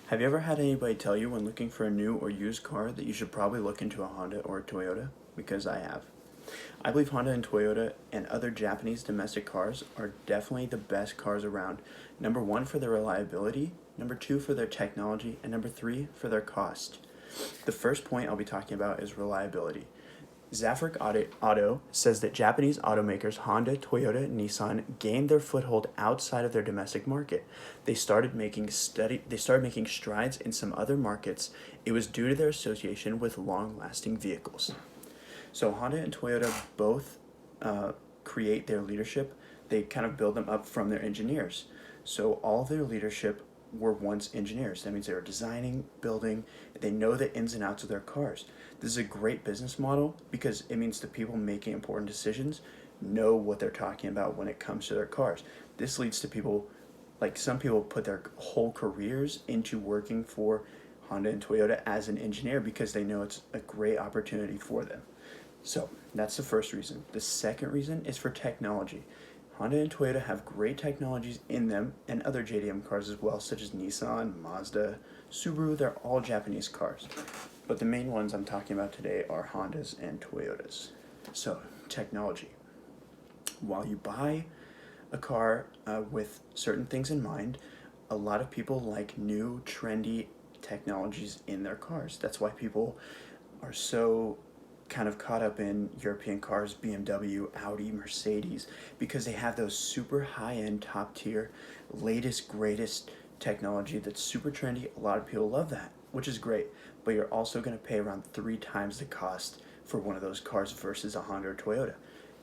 Have you ever had anybody tell you when looking for a new or used car that you should probably look into a Honda or a Toyota? Because I have. I believe Honda and Toyota and other Japanese domestic cars are definitely the best cars around. Number one for their reliability, number two for their technology, and number three for their cost. The first point I'll be talking about is reliability. Zafric Auto says that Japanese automakers Honda, Toyota, and Nissan gained their foothold outside of their domestic market. They started making strides in some other markets. It was due to their association with long-lasting vehicles. So Honda and Toyota both create their leadership. They kind of build them up from their engineers. So all of their leadership were once engineers. That means they were designing, building, they know the ins and outs of their cars. This is a great business model because it means the people making important decisions know what they're talking about when it comes to their cars. This leads to people, like some people put their whole careers into working for Honda and Toyota as an engineer because they know it's a great opportunity for them. So that's the first reason. The second reason is for technology. Honda and Toyota have great technologies in them and other JDM cars as well, such as Nissan, Mazda, Subaru. They're all Japanese cars. But the main ones I'm talking about today are Hondas and Toyotas. So, technology. While you buy a car with certain things in mind, a lot of people like new, trendy technologies in their cars. That's why people are so kind of caught up in European cars, BMW, Audi, Mercedes, because they have those super high-end, top-tier, latest, greatest technology that's super trendy. A lot of people love that, which is great, but you're also going to pay around 3 times the cost for one of those cars versus a Honda or Toyota.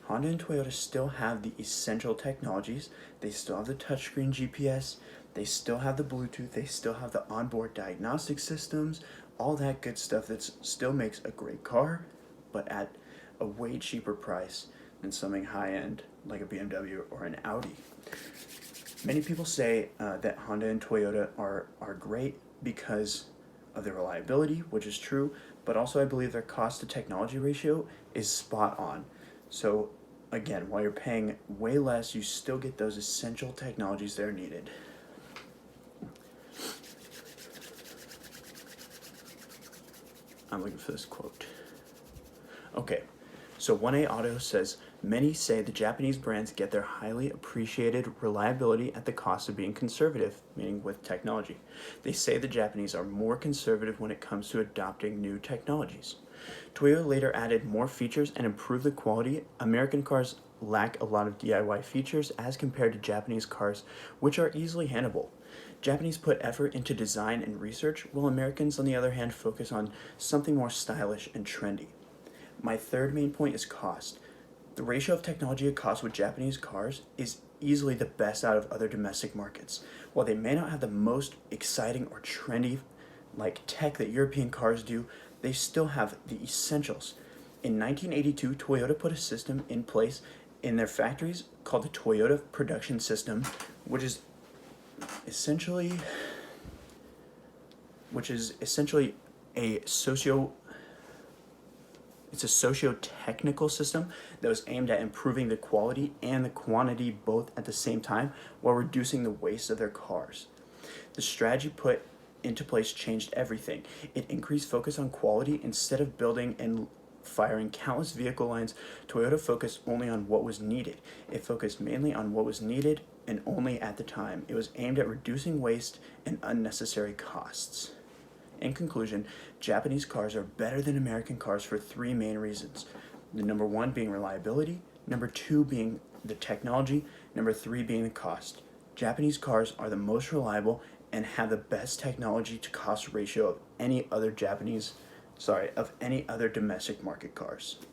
Honda and Toyota still have the essential technologies. They still have the touchscreen GPS, they still have the Bluetooth, they still have the onboard diagnostic systems, all that good stuff that still makes a great car, but at a way cheaper price than something high-end like a BMW or an Audi. Many people say that Honda and Toyota are great because of their reliability, which is true, but also I believe their cost to technology ratio is spot on. So again, while you're paying way less, you still get those essential technologies that are needed. I'm looking for this quote. Okay, so 1A Auto says, many say the Japanese brands get their highly appreciated reliability at the cost of being conservative, meaning with technology. They say the Japanese are more conservative when it comes to adopting new technologies. Toyota later added more features and improved the quality. American cars lack a lot of DIY features as compared to Japanese cars, which are easily handleable. Japanese put effort into design and research, while Americans, on the other hand, focus on something more stylish and trendy. My third main point is cost. The ratio of technology to cost with Japanese cars is easily the best out of other domestic markets. While they may not have the most exciting or trendy like tech that European cars do, they still have the essentials. In 1982, Toyota put a system in place in their factories called the Toyota Production System, which is essentially a socio-technical system that was aimed at improving the quality and the quantity both at the same time while reducing the waste of their cars. The strategy put into place changed everything. It increased focus on quality. Instead of building and firing countless vehicle lines, Toyota focused only on what was needed. It focused mainly on what was needed and only at the time. It was aimed at reducing waste and unnecessary costs. In conclusion, Japanese cars are better than American cars for 3 main reasons. The number 1 being reliability, number 2 being the technology, number 3 being the cost. Japanese cars are the most reliable and have the best technology to cost ratio of any other domestic market cars.